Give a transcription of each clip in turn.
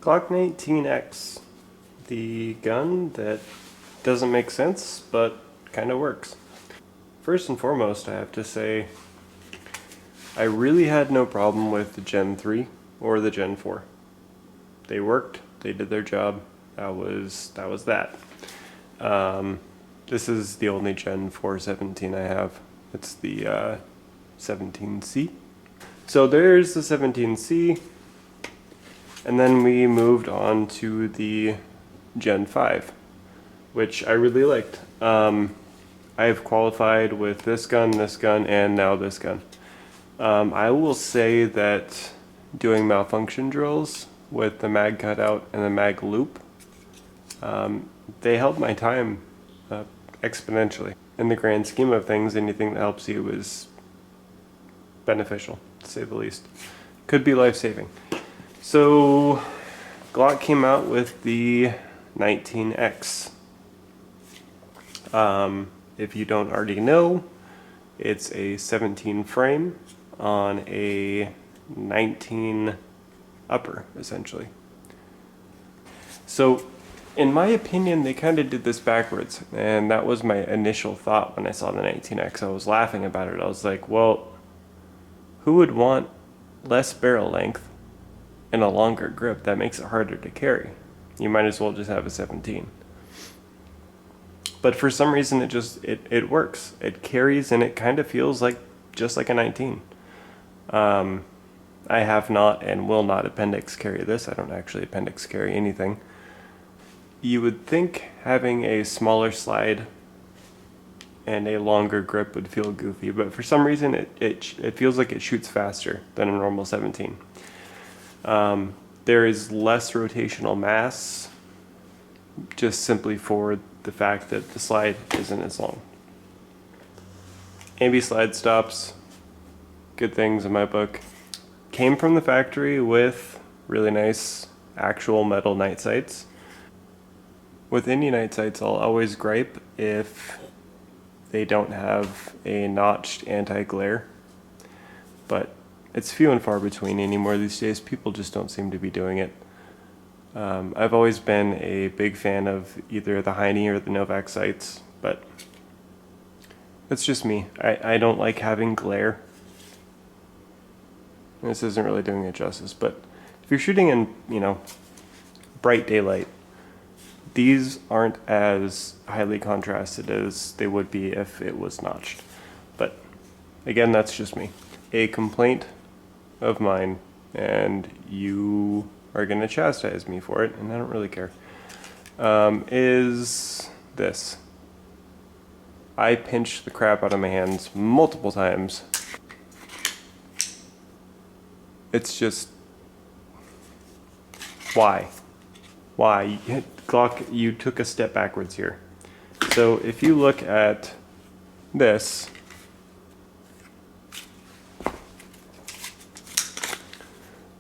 Glock 19X, the gun that doesn't make sense, but kind of works. First and foremost, I have to say, I really had no problem with the Gen 3 or the Gen 4. They worked, they did their job, that was that. This is the only Gen 4 17 I have. It's the 17C. So there's the 17C, and then we moved on to the Gen 5, which I really liked. I have qualified with this gun, and now this gun. I will say that doing malfunction drills with the mag cutout and the mag loop, they help my time exponentially. In the grand scheme of things, anything that helps you is beneficial, to say the least. Could be life-saving. So Glock came out with the 19X. If you don't already know, it's a 17 frame on a 19 upper, essentially. So in my opinion, they kind of did this backwards, and that was my initial thought when I saw the 19X. I was laughing about it. I was like, well, who would want less barrel length and a longer grip? That makes it harder to carry. You might as well just have a 17. But for some reason, it works. It carries, and it kind of feels like just like a 19. I have not and will not appendix carry this. I don't actually appendix carry anything. You would think having a smaller slide and a longer grip would feel goofy, but for some reason it feels like it shoots faster than a normal 17. There is less rotational mass, just simply for the fact that the slide isn't as long. Ambi slide stops, good things in my book. Came from the factory with really nice actual metal night sights. With any night sights, I'll always gripe if they don't have a notched anti-glare, but it's few and far between anymore these days. People just don't seem to be doing it. I've always been a big fan of either the Heine or the Novak sights, but it's just me. I don't like having glare. This isn't really doing it justice, but if you're shooting in, bright daylight, these aren't as highly contrasted as they would be if it was notched. But again, that's just me. A complaint of mine, and you are going to chastise me for it, and I don't really care, is this. I pinched the crap out of my hands multiple times. It's just, why? Why? Glock, you took a step backwards here. So if you look at this,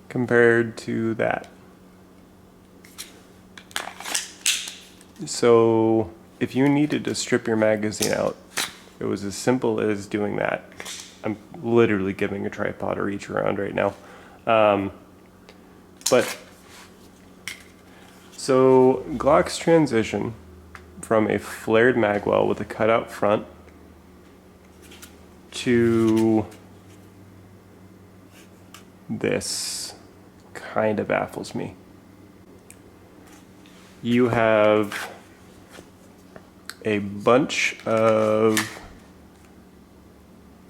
compared to that. So if you needed to strip your magazine out, it was as simple as doing that. I'm literally giving a tripod a reach around right now. So Glock's transition from a flared magwell with a cutout front to this kind of baffles me. You have a bunch of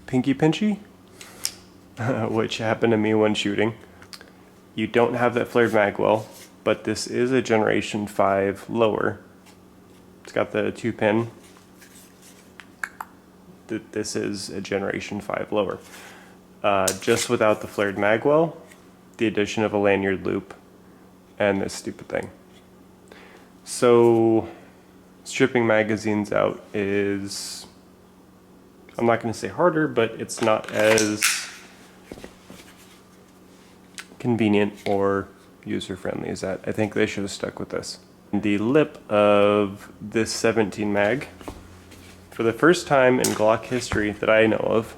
pinky pinchy, which happened to me when shooting. You don't have that flared magwell, but this is a Generation 5 lower. It's got the 2-pin. This is a Generation 5 lower. Just without the flared magwell, the addition of a lanyard loop, and this stupid thing. So stripping magazines out is, I'm not going to say harder, but it's not as convenient or user-friendly as that. I think they should have stuck with this. The lip of this 17 mag, for the first time in Glock history that I know of,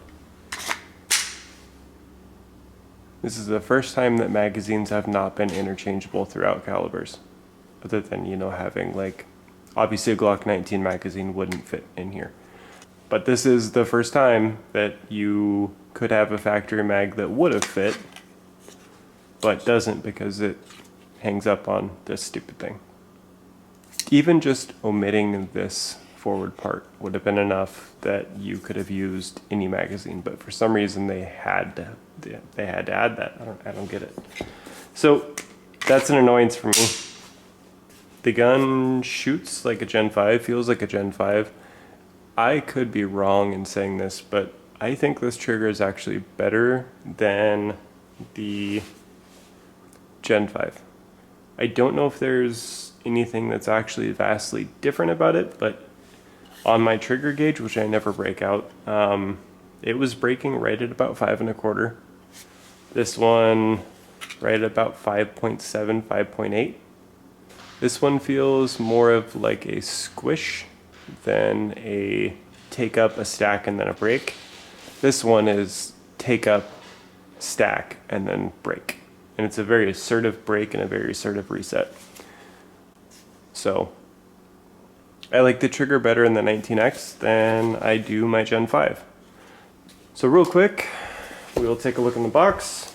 This is the first time that magazines have not been interchangeable throughout calibers. Other than, you know, having like, obviously a Glock 19 magazine wouldn't fit in here. But this is the first time that you could have a factory mag that would have fit, but doesn't because it hangs up on this stupid thing. Even just omitting this forward part would have been enough that you could have used any magazine, but for some reason they had to add that. I don't get it. So that's an annoyance for me. The gun shoots like a Gen 5, feels like a Gen 5. I could be wrong in saying this, but I think this trigger is actually better than the Gen 5. I don't know if there's anything that's actually vastly different about it, but on my trigger gauge, which I never break out, it was breaking right at about 5 1/4. This one right at about 5.7, 5.8. This one feels more of like a squish than a take up, a stack, and then a break. This one is take up, stack, and then break. And it's a very assertive break and a very assertive reset. So I like the trigger better in the 19X than I do my Gen 5. So real quick, we'll take a look in the box.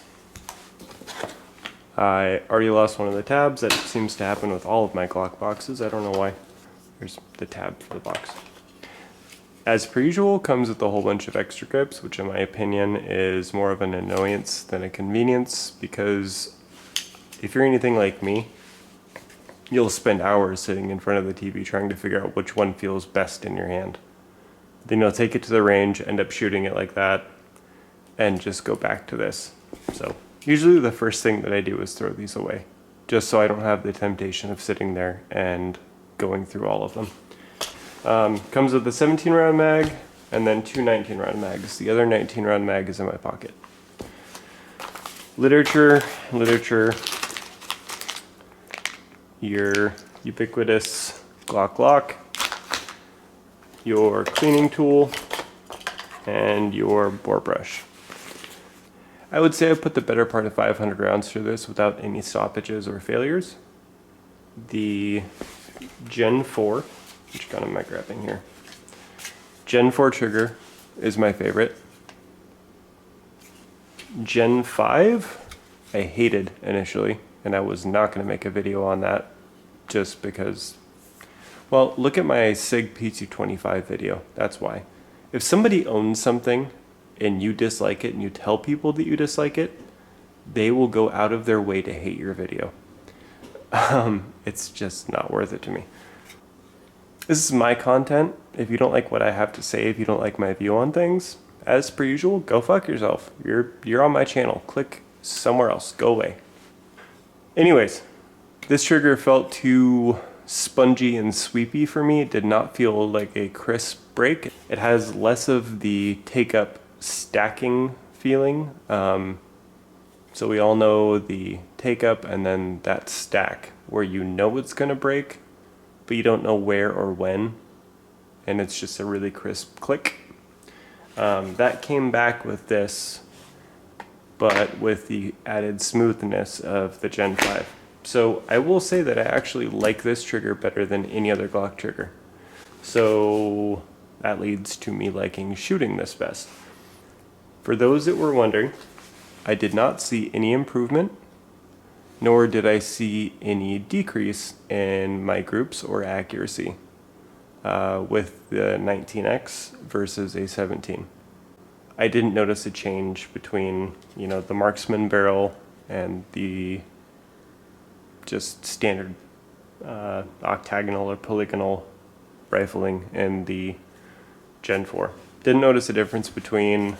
I already lost one of the tabs. That seems to happen with all of my Glock boxes. I don't know why. There's the tab for the box. As per usual, comes with a whole bunch of extra grips, which in my opinion is more of an annoyance than a convenience, because if you're anything like me, you'll spend hours sitting in front of the TV trying to figure out which one feels best in your hand. Then you'll take it to the range, end up shooting it like that, and just go back to this. So usually the first thing that I do is throw these away, just so I don't have the temptation of sitting there and going through all of them. Comes with a 17 round mag and then two 19 round mags. The other 19 round mag is in my pocket. Literature, your ubiquitous Glock, your cleaning tool, and your bore brush. I would say I put the better part of 500 rounds through this without any stoppages or failures. The Gen 4, which gun am I grabbing here? Gen 4 trigger is my favorite. Gen 5, I hated initially, and I was not going to make a video on that just because, well, look at my SIG P225 video. That's why. If somebody owns something and you dislike it and you tell people that you dislike it, they will go out of their way to hate your video. It's just not worth it to me. This is my content. If you don't like what I have to say, if you don't like my view on things, as per usual, go fuck yourself. You're on my channel. Click somewhere else. Go away. Anyways, this trigger felt too spongy and sweepy for me. It did not feel like a crisp break. It has less of the take-up stacking feeling. So we all know the take-up and then that stack where you know it's going to break, but you don't know where or when, and it's just a really crisp click. That came back with this, but with the added smoothness of the Gen 5. So I will say that I actually like this trigger better than any other Glock trigger. So that leads to me liking shooting this best. For those that were wondering, I did not see any improvement, nor did I see any decrease in my groups or accuracy with the 19X versus a 17. I didn't notice a change between, you know, the marksman barrel and the just standard octagonal or polygonal rifling in the Gen 4. Didn't notice a difference between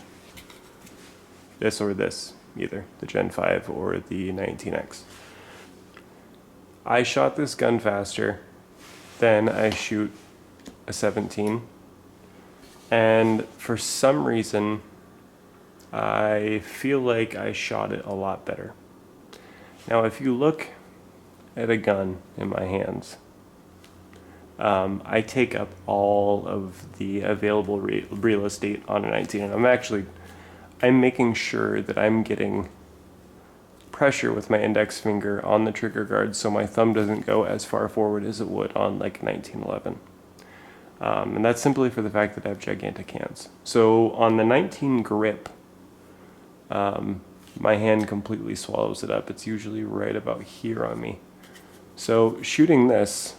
this or this either, the Gen 5 or the 19X. I shot this gun faster than I shoot a 17, and for some reason I feel like I shot it a lot better. Now if you look at a gun in my hands, I take up all of the available real estate on a 19, and I'm making sure that I'm getting pressure with my index finger on the trigger guard so my thumb doesn't go as far forward as it would on like 1911. And that's simply for the fact that I have gigantic hands. So on the 19 grip, my hand completely swallows it up. It's usually right about here on me. So shooting this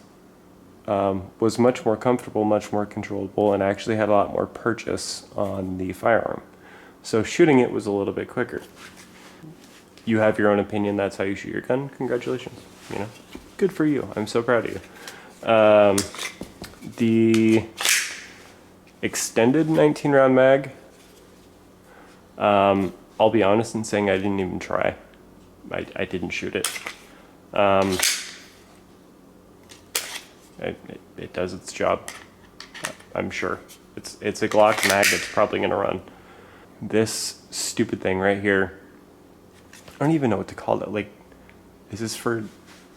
was much more comfortable, much more controllable, and actually had a lot more purchase on the firearm. So shooting it was a little bit quicker. You have your own opinion, that's how you shoot your gun. Congratulations, you know, good for you. I'm so proud of you. The extended 19 round mag, I'll be honest in saying I didn't even try. I didn't shoot it. It does its job, I'm sure. It's a Glock mag that's probably gonna run. This stupid thing right here, I don't even know what to call it. Like, is this for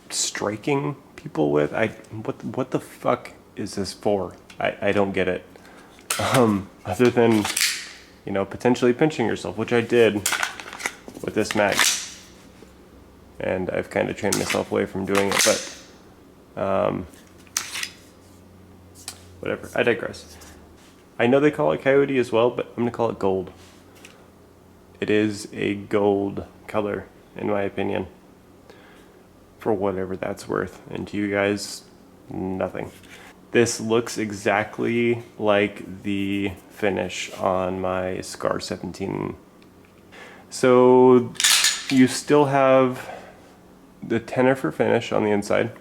striking people with? What the fuck is this for? I don't get it. Other than, you know, potentially pinching yourself, which I did with this mag. And I've kind of trained myself away from doing it, but whatever, I digress. I know they call it coyote as well, but I'm gonna call it gold. It is a gold color, in my opinion, for whatever that's worth. And to you guys, nothing. This looks exactly like the finish on my Scar 17. So you still have the Tennifer finish on the inside.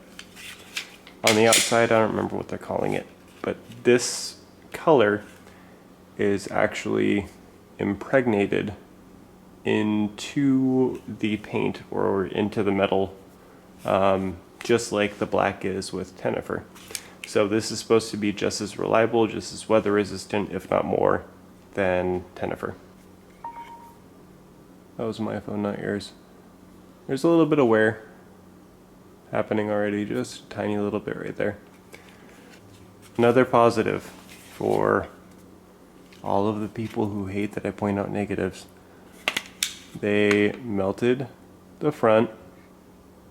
On the outside, I don't remember what they're calling it, but this color is actually impregnated into the paint or into the metal, just like the black is with Tennifer. So this is supposed to be just as reliable, just as weather resistant, if not more, than Tennifer. That was my phone, not yours. There's a little bit of wear happening already, just a tiny little bit right there. Another positive for all of the people who hate that I point out negatives. They melted the front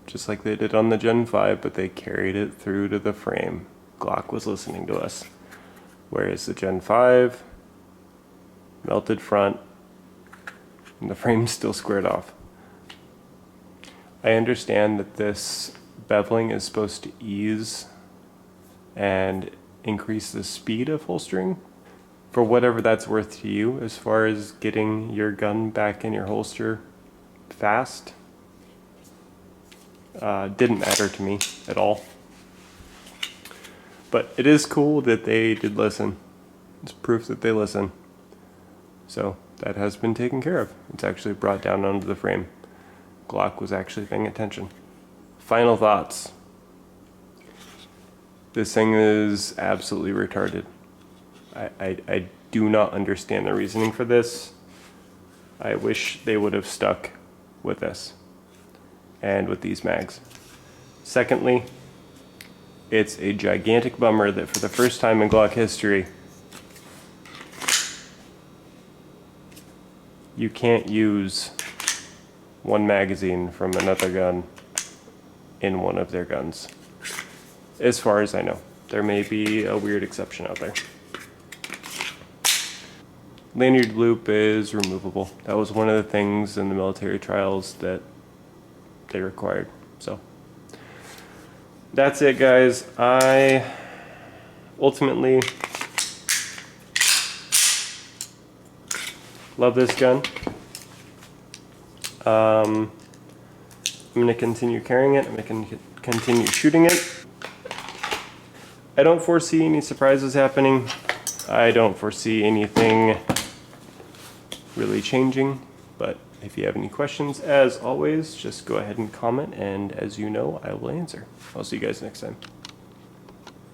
just like they did on the Gen 5, but they carried it through to the frame. Glock was listening to us. Whereas the Gen 5, melted front, and the frame's still squared off. I understand that this beveling is supposed to ease and increase the speed of holstering, for whatever that's worth to you as far as getting your gun back in your holster fast. Didn't matter to me at all. But it is cool that they did listen. It's proof that they listen. So that has been taken care of. It's actually brought down onto the frame. Glock was actually paying attention. Final thoughts. This thing is absolutely retarded. I do not understand the reasoning for this. I wish they would have stuck with this and with these mags. Secondly, it's a gigantic bummer that for the first time in Glock history, you can't use one magazine from another gun in one of their guns. As far as I know. There may be a weird exception out there. Lanyard loop is removable. That was one of the things in the military trials that they required. So that's it, guys. I ultimately love this gun. I'm going to continue carrying it. I'm going to continue shooting it. I don't foresee any surprises happening. I don't foresee anything really changing, but if you have any questions, as always, just go ahead and comment, and as you know, I will answer. I'll see you guys next time.